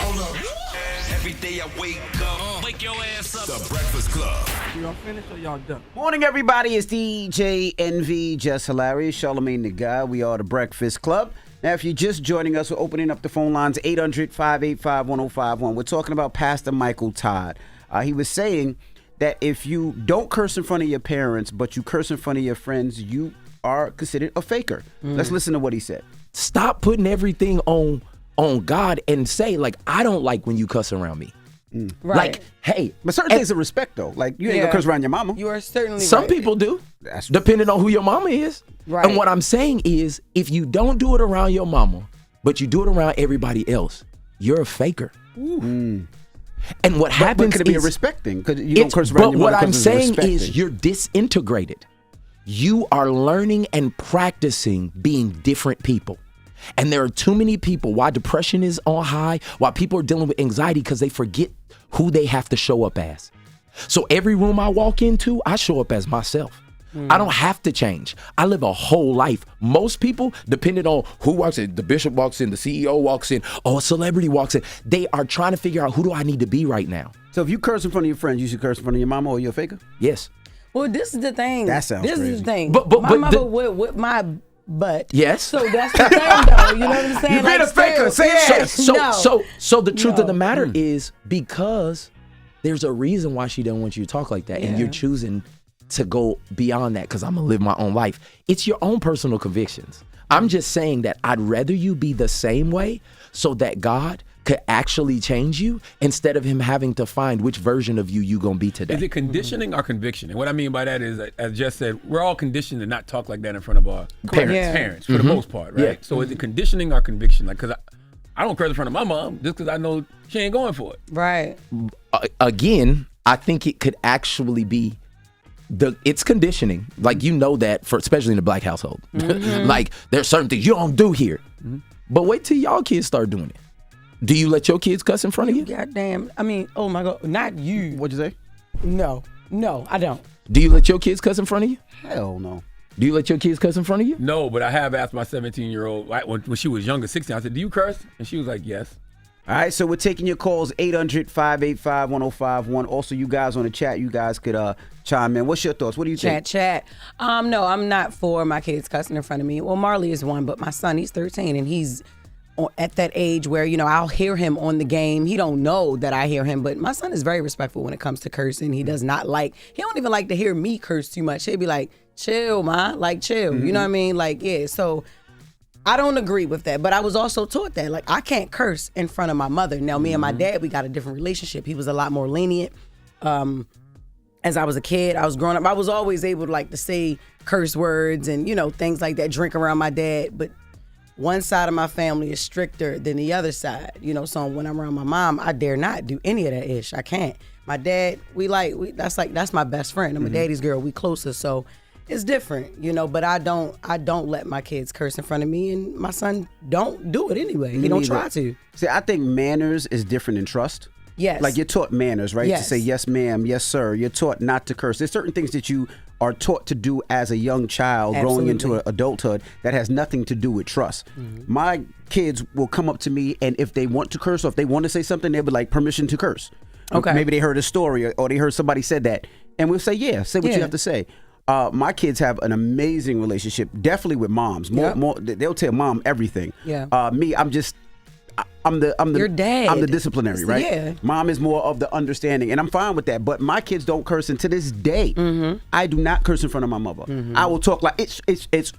Hold up. Every day I wake up. Wake your ass up. The Breakfast Club. Y'all finished or y'all done? Morning, everybody. It's DJ NV, Jess Hilarious, Charlamagne the Guy. We are the Breakfast Club. Now, if you're just joining us, we're opening up the phone lines 800-585-1051. We're talking about Pastor Michael Todd. He was saying that if you don't curse in front of your parents, but you curse in front of your friends, you are considered a faker. Let's listen to what he said. Stop putting everything on God and say, like, I don't like when you cuss around me. Right. Like, hey. But certain things of respect, though. Like, you ain't gonna curse around your mama. You are certainly Some right. people do, depending on who your mama is. Right. And what I'm saying is, if you don't do it around your mama, but you do it around everybody else, you're a faker. And what happens could it be a is, respect thing? Because you don't curse around your mother. But what I'm because it's a saying respect is thing. you're disintegrated. You are learning and practicing being different people. And there are too many people, why depression is on high, why people are dealing with anxiety, because they forget who they have to show up as. So every room I walk into, I show up as myself. I don't have to change. I live a whole life. Most people, depending on who walks in, the bishop walks in, the CEO walks in, or a celebrity walks in, they are trying to figure out, who do I need to be right now? So if you curse in front of your friends, you should curse in front of your mama, or you're a faker? Yes. Well, this is the thing. That sounds This crazy. is the thing. But my mother the- would whip my butt. Yes. So that's the thing, though. You know what I'm saying? You being a faker, say it. So the truth of the matter Mm. is, because there's a reason why she doesn't want you to talk like that, and you're choosing to go beyond that because I'm gonna live my own life. It's your own personal convictions. I'm just saying that I'd rather you be the same way so that God could actually change you instead of him having to find which version of you gonna be today. Is it conditioning or conviction? And what I mean by that is, as Jess said, we're all conditioned to not talk like that in front of our parents for the most part, right? Yeah. So is it conditioning or conviction? Like, because I don't curse in front of my mom just because I know she ain't going for it. Right. Again, I think it could actually be it's conditioning. Like, you know that, for especially in the black household. Like, there's certain things you don't do here. But wait till y'all kids start doing it. Do you let your kids cuss in front of you? Goddamn. I mean, oh my God. Not you. What'd you say? No, I don't. Do you let your kids cuss in front of you? Hell no. Do you let your kids cuss in front of you? No, but I have asked my 17-year-old, when she was younger, 16, I said, do you curse? And she was like, yes. All right, so we're taking your calls, 800-585-1051. Also, you guys on the chat, you guys could chime in. What's your thoughts? What do you think? Chat. No, I'm not for my kids cussing in front of me. Well, Marley is one, but my son, he's 13, and he's at that age where, I'll hear him on the game. He don't know that I hear him, but my son is very respectful when it comes to cursing. He does not he don't even like to hear me curse too much. He'll be like, chill, ma, like chill. You know what I mean? Like, yeah, so I don't agree with that, but I was also taught that. Like, I can't curse in front of my mother. Now, me and my dad, we got a different relationship. He was a lot more lenient. As I was a kid, I was growing up, I was always able to say curse words and, things like that, drink around my dad. But one side of my family is stricter than the other side. So when I'm around my mom, I dare not do any of that ish. I can't. My dad, that's my best friend. I'm a daddy's girl. We closer, so it's different, but I don't let my kids curse in front of me, and my son don't do it anyway. He don't try to. See, I think manners is different than trust. Yes. Like, you're taught manners, right? Yes. To say yes, ma'am, yes, sir. You're taught not to curse. There's certain things that you are taught to do as a young child growing into adulthood that has nothing to do with trust. My kids will come up to me, and if they want to curse or if they want to say something, they'll be like, permission to curse. Okay. Maybe they heard a story or they heard somebody said that, and we'll say, yeah, say what you have to say. My kids have an amazing relationship, definitely with moms. More, they'll tell mom everything. Yeah. Me, I'm the Your dad. I'm the disciplinary, right? Yeah. Mom is more of the understanding, and I'm fine with that. But my kids don't curse, and to this day, I do not curse in front of my mother. I will talk like it's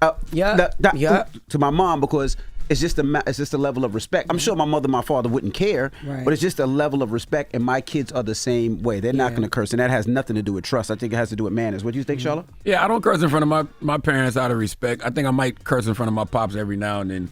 to my mom because it's just a level of respect. I'm sure my mother, my father wouldn't care, but it's just a level of respect, and my kids are the same way. They're not going to curse, and that has nothing to do with trust. I think it has to do with manners. What do you think, Charla? Yeah, I don't curse in front of my parents out of respect. I think I might curse in front of my pops every now and then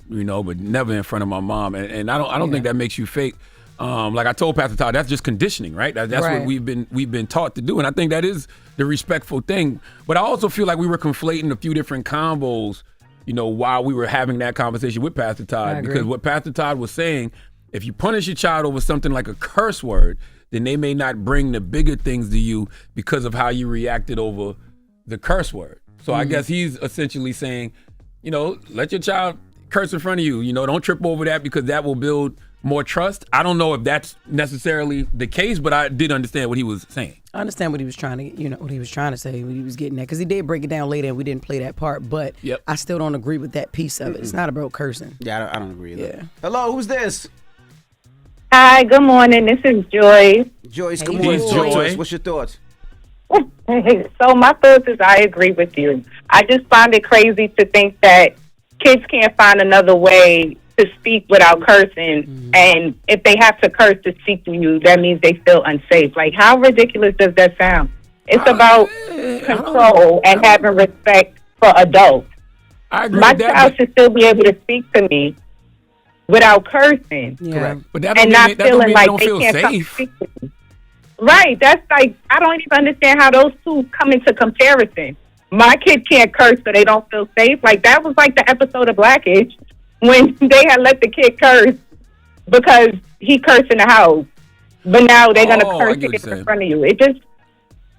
but never in front of my mom. And I don't think that makes you fake. Like I told Pastor Todd, that's just conditioning, right? That's what we've been taught to do, and I think that is the respectful thing. But I also feel like we were conflating a few different combos, while we were having that conversation with Pastor Todd, because what Pastor Todd was saying, if you punish your child over something like a curse word, then they may not bring the bigger things to you because of how you reacted over the curse word. So I guess he's essentially saying, let your child curse in front of you. Don't trip over that because that will build more trust. I don't know if that's necessarily the case, but I did understand what he was saying. I understand what he was trying to, what he was trying to say, what he was getting at, because he did break it down later, and we didn't play that part. But I still don't agree with that piece of it. It's not about cursing. Yeah, I don't agree. Yeah. Hello, who's this? Hi, good morning. This is Joy. Joyce, good Hey, morning. Joy. What's your thoughts? So my thoughts is I agree with you. I just find it crazy to think that kids can't find another way to speak without cursing, and if they have to curse to speak to you, that means they feel unsafe. Like, how ridiculous does that sound? It's about control and having respect for adults. I agree My with that. child should still be able to speak to me without cursing. Yeah. Correct. But that And don't not mean, that don't feeling mean like they don't they feel can't come safe. speak to me. Right, that's like, I don't even understand how those two come into comparison. My kid can't curse, so they don't feel safe. Like, that was like the episode of Blackish when they had let the kid curse because he cursed in the house, but now they're gonna Oh, I curse get what you're in saying. front of you. It just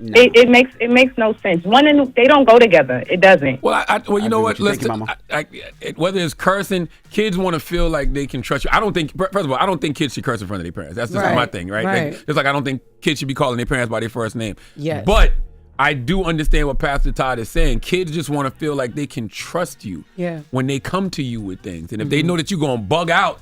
it makes no sense. One and they don't go together. It doesn't. Well, well, you know agree what? with you. Thank you, Mama. Whether it's cursing, kids want to feel like they can trust you. I don't think, first of all, I don't think kids should curse in front of their parents. That's just Right. my thing, right? Right. Like, it's like I don't think kids should be calling their parents by their first name. Yes. But I do understand what Pastor Todd is saying. Kids just want to feel like they can trust you when they come to you with things. And if they know that you're going to bug out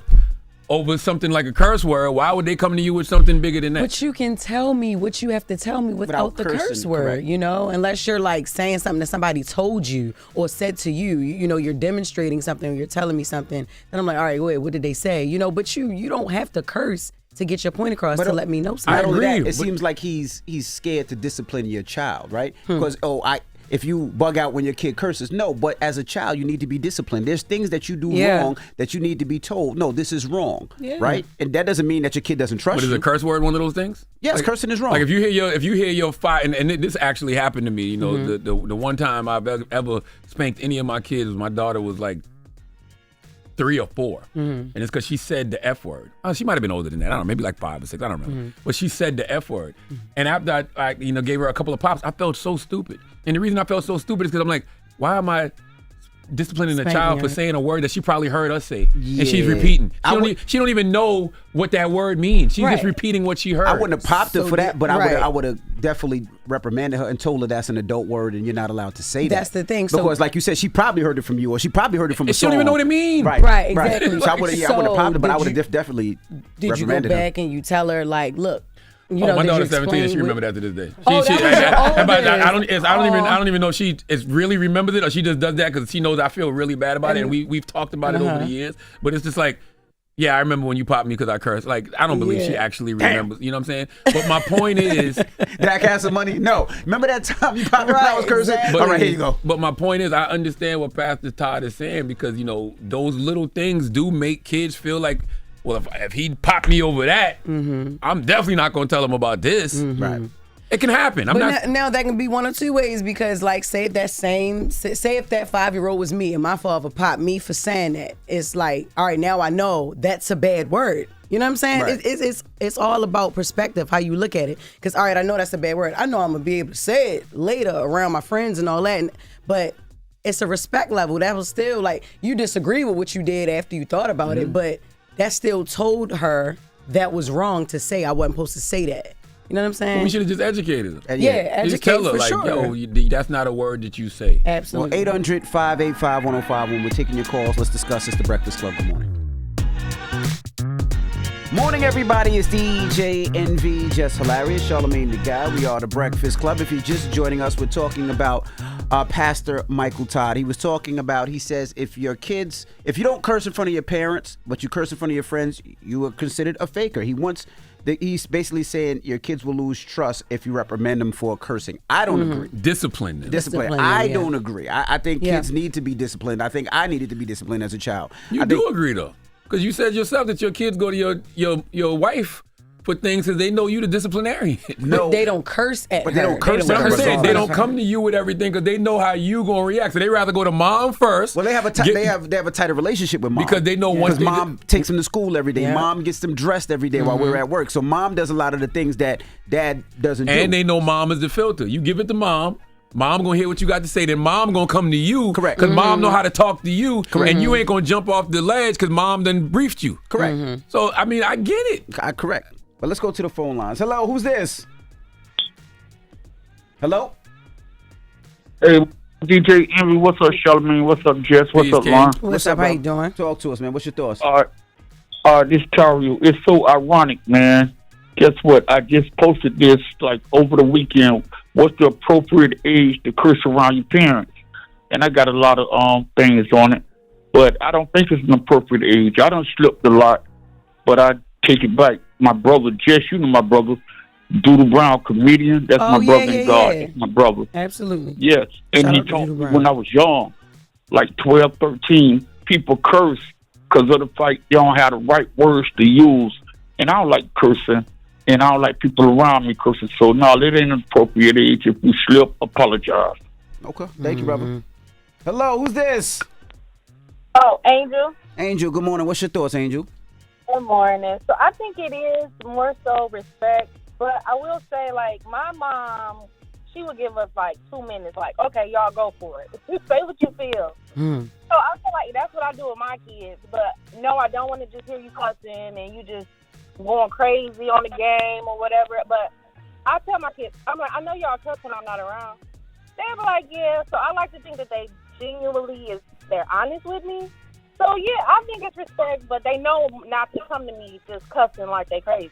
over something like a curse word, why would they come to you with something bigger than that? But you can tell me what you have to tell me without the cursing, curse word, correct. unless you're like saying something that somebody told you or said to you, you're demonstrating something or you're telling me something. Then I'm like, all right, wait, what did they say? But you don't have to curse to get your point across to let me know something. Not only agree, that, it but- seems like he's scared to discipline your child, right? Because if you bug out when your kid curses, no. But as a child, you need to be disciplined. There's things that you do wrong that you need to be told. No, this is wrong, right? And that doesn't mean that your kid doesn't trust But is you. a curse word one of those things? Yes, Like- cursing is wrong. Like if you hear your fight, and this actually happened to me. The one time I've ever spanked any of my kids was my daughter was like 3 or 4, and it's because she said the F word. Oh, she might have been older than that. I don't know, maybe like 5 or 6. I don't remember. But she said the F word, and after I gave her a couple of pops, I felt so stupid. And the reason I felt so stupid is because I'm like, why am I disciplining a Spanking child for her. saying a word that she probably heard us say, and she's Yeah. repeating? I would- She don't even know what that word means. She's just Right. repeating what she heard. I wouldn't have popped her So for that, but right. I would have definitely reprimanded her and told her that's an adult word and you're not allowed to say that. That's the thing. So- Because, like you said, she probably heard it from you, or she probably heard it from a She don't song. even know what it means. Right, exactly. So I would have popped her, but I would did have definitely Did you go reprimanded her. back and you tell her, like, look, My did you daughter's 17 and she explain remembered that to this day. Oh, that was your I don't even know if she is really remembers it or she just does that because she knows I feel really bad about it, and we've talked about it over the years. But it's just like, yeah, I remember when you popped me because I cursed. Like, I don't believe she actually remembers. You know what I'm saying? But my point is, Did I have some money? No. Remember that time you popped me when I was cursing? exactly. All right, here you go. But my point is, I understand what Pastor Todd is saying because those little things do make kids feel like, well, if he popped me over that, I'm definitely not going to tell him about this. Right. It can happen. I'm But not. now that can be one of two ways because, like, say if that 5-year-old was me and my father popped me for saying that, it's like, all right, now I know that's a bad word. You know what I'm saying? Right. It's all about perspective, how you look at it. Because, all right, I know that's a bad word. I know I'm going to be able to say it later around my friends and all that. But it's a respect level. That was still, like, you disagree with what you did after you thought about it, but that still told her that was wrong to say. I wasn't supposed to say that. You know what I'm saying? We should have just educated her. Yeah, Just educate tell her, for like, sure. yo, that's not a word that you say. Well, Absolutely. 800-585-1051. We're taking your calls. Let's discuss. It's the Breakfast Club. Good morning. Morning, everybody. It's DJ NV, Jess Hilarious, Charlamagne the Guy. We are the Breakfast Club. If you're just joining us, we're talking about Pastor Michael Todd. He was talking about, he says, if you don't curse in front of your parents, but you curse in front of your friends, you are considered a faker. He's basically saying your kids will lose trust if you reprimand them for cursing. I don't agree. Discipline them. Discipline. Discipline, I yeah. don't agree. I think Yeah. kids need to be disciplined. I think I needed to be disciplined as a child. You do agree, though. Because you said yourself that your kids go to your wife for things because they know you the disciplinarian. No, But they don't curse at But her. they don't curse But at I'm her. saying That's they all. don't come to you with everything because they know how you gonna react. So they rather go to mom first. Well, they have a Get- they have a tighter relationship with mom Because they know once because they- mom takes them to school every day. Yeah. Mom gets them dressed every day while we're at work. So mom does a lot of the things that dad doesn't do. And they know mom is the filter. You give it to mom, Mom gonna hear what you got to say. Then mom gonna come to you. Correct. Because mom know how to talk to you. Correct. And you ain't gonna jump off the ledge because mom done briefed you. Correct. So, I mean, I get it. Correct. But let's go to the phone lines. Hello, who's this? Hello? Hey, DJ Envy, what's up, Charlamagne? What's up, Jess? What's Peace, up, King. Lauren? What's up? How bro? you doing? Talk to us, man. What's your thoughts? This Tagoe, it's so ironic, man. Guess what? I just posted this like over the weekend. What's the appropriate age to curse around your parents? And I got a lot of things on it, but I don't think it's an appropriate age. I done slipped a lot, but I take it back. My brother, Jess, you know my brother, Doodle Brown, comedian. That's my brother in God. That's my brother. Absolutely. Yes, and Shout he out to told Doodle me Brown. when I was young, like 12, 13, people curse because of the fact they don't have the right words to use. And I don't like cursing, and I don't like people around me cursing. So, no, that ain't an appropriate age. If you slip, apologize. Okay. Thank you, brother. Hello, who's this? Oh, Angel. Angel, good morning. What's your thoughts, Angel? Good morning. So I think it is more so respect, but I will say, like, my mom, she would give us like 2 minutes, like, okay, y'all go for it. Say what you feel. So I feel like that's what I do with my kids. But no, I don't want to just hear you cussing and you just going crazy on the game or whatever. But I tell my kids, I'm like, I know y'all cuss when I'm not around. They'll be like, yeah. So I like to think that they genuinely they're honest with me. So yeah, I think it's respect, but they know not to come to me just cussing like they crazy.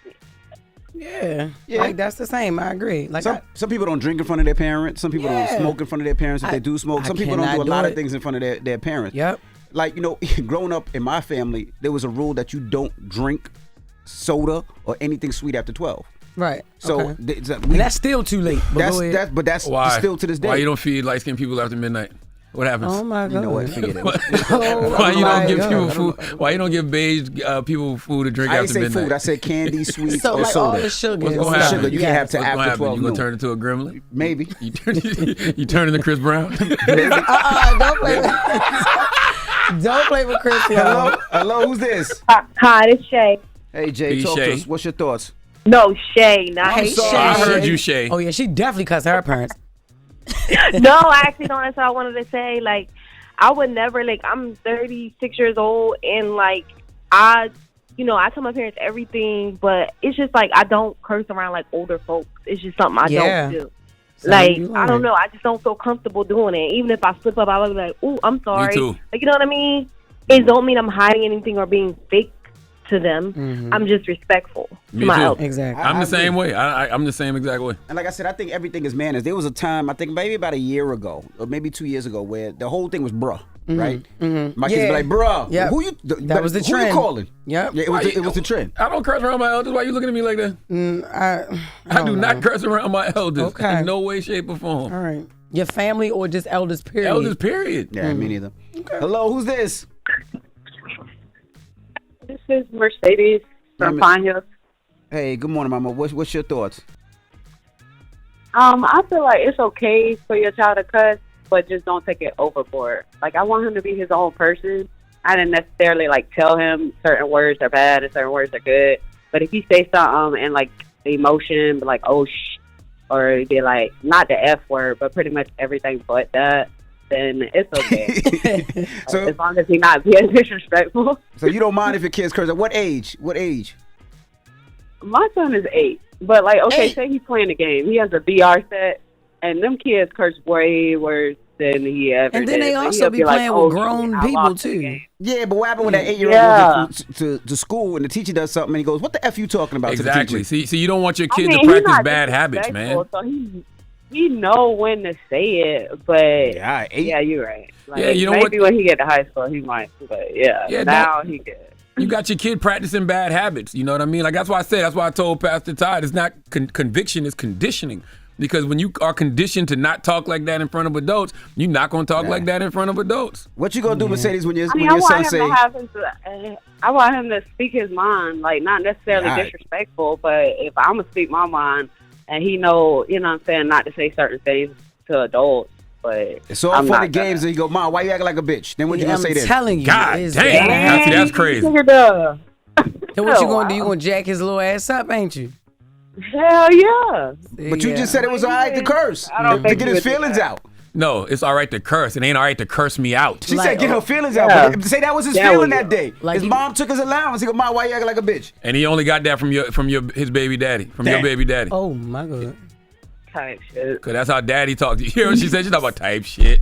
Yeah. Yeah. Like, that's the same. I agree. Like, Some people don't drink in front of their parents. Some people don't smoke in front of their parents if they do smoke. Some people don't do a lot of things in front of their parents. Yep. Like, you know, growing up in my family, there was a rule that you don't drink soda or anything sweet after 12. Right. So okay. And that's still too late. But that's Why? still to this day. Why you don't feed light-skinned people after midnight? What happens? Oh my God. You know what? Forget it. Why you don't give people food? Why you don't give beige people food to drink I after didn't say midnight? food. I said candy, sweet, So or like soda. all the sugar. What's and gonna stuff. happen? Sugar you can't have to What's gonna after happen? 12 You gonna noon. turn into a gremlin? Maybe. You turn into Chris Brown? Don't play with Chris. Hello? Hello, who's this? Hi, it's Shay. Hey, Jay, Hey, talk Shay. to us. What's your thoughts? No, Shay, not Hey, Shay. Shay. I heard you, Shay. Oh yeah, she definitely cussed her parents. No, I actually don't. That's what I wanted to say. Like, I would never, like, I'm 36 years old, and, like, I tell my parents everything, but it's just, like, I don't curse around, like, older folks. It's just something I don't do. Like, I don't know. I just don't feel comfortable doing it. Even if I slip up, I would be like, ooh, I'm sorry. Me too. Like, you know what I mean? It don't mean I'm hiding anything or being fake to them. I'm just respectful Me to my too. elders. Exactly. I'm I the same agree. way. I'm the same exact way. And like I said, I think everything is manners. There was a time, I think maybe about a year ago, or maybe 2 years ago, where the whole thing was bruh, right? My kids be like, bruh, Yep. who you? That was the who trend. you calling? Yep. Yeah, it was the trend. I don't curse around my elders. Why you looking at me like that? I do not curse around my elders Okay. in no way, shape, or form. All right. Your family or just elders, period? Elders, period. Yeah, me neither. Hello, who's this? This is Mercedes from Pine Hills. Hey, good morning, Mama. What's your thoughts? I feel like it's okay for your child to cuss, but just don't take it overboard. Like, I want him to be his own person. I didn't necessarily, like, tell him certain words are bad and certain words are good. But if he say something and, like, the emotion, be like, oh, or he'd be like, not the F word, but pretty much everything but that, then it's okay. So, as long as he's not being disrespectful. so you don't mind if your kids curse? At what age? What age? My son is 8. But, like, okay, 8? say he's playing a game. He has a VR set, and them kids curse way worse than he ever And then did. they But also he'll be like, playing oh, with grown shit, I people, lost the too. game. Yeah, but what happened when that 8-year-old Yeah. goes to school and the teacher does something and he goes, "What the F you talking about?" Exactly. To the teacher? See, you don't want your I kid mean, to he's practice not bad habits, man. disrespectful, So he know when to say it, but Yeah, 8. yeah, you're right. Like, Yeah, you know maybe what? when he get to high school, he might. But yeah, Yeah, now he good. You got your kid practicing bad habits. You know what I mean? Like, that's why I said, that's why I told Pastor Todd, it's not conviction, it's conditioning. Because when you are conditioned to not talk like that in front of adults, you're not going to talk like that in front of adults. What you gonna do, Mercedes, when your I mean, when I your son want him say? to have his. I want him to speak his mind, like not necessarily Right. disrespectful, but if I'm gonna speak my mind, and he know, you know what I'm saying, not to say certain things to adults, but It's all I'm for the not games, gonna. and you go, "Mom, why you acting like a bitch?" Then what you I'm gonna say then? telling you. God it's damn. bad. That's crazy. Nigga, duh. Then what you Oh, gonna do? You wow. gonna jack his little ass up, ain't you? Hell yeah. But you just said it was all right to curse. I don't To think get you his would do feelings that. out. No, it's all right to curse. It ain't all right to curse me out. She Like, said get her feelings out. yeah. But say that was his That feeling was- that day. Like His he- mom took his allowance. He go, Mom, why you acting like a bitch? And he only got that from his baby daddy. From your Damn. baby daddy. Oh my God. Type shit. Cause that's how daddy talked to you. You hear what she said? She talking about type shit.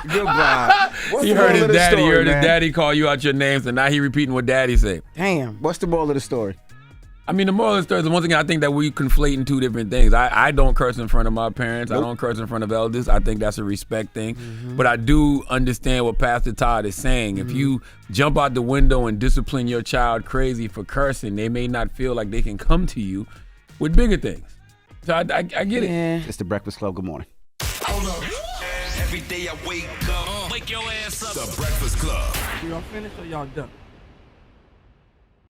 Goodbye. What's He the heard moral his of the daddy. story, He heard his man? daddy call you out your names, and now he repeating what daddy said. Damn. What's the moral of the story? I mean, the moral of the story is, once again, I think that we conflating two different things. I don't curse in front of my parents. I don't curse in front of elders. I think that's a respect thing. But I do understand what Pastor Todd is saying. If you jump out the window and discipline your child crazy for cursing, they may not feel like they can come to you with bigger things. So I get it. Yeah. It's the Breakfast Club. Good morning. Hold up. Every day I wake up. Wake your ass up. The Breakfast Club. Y'all finished or y'all done?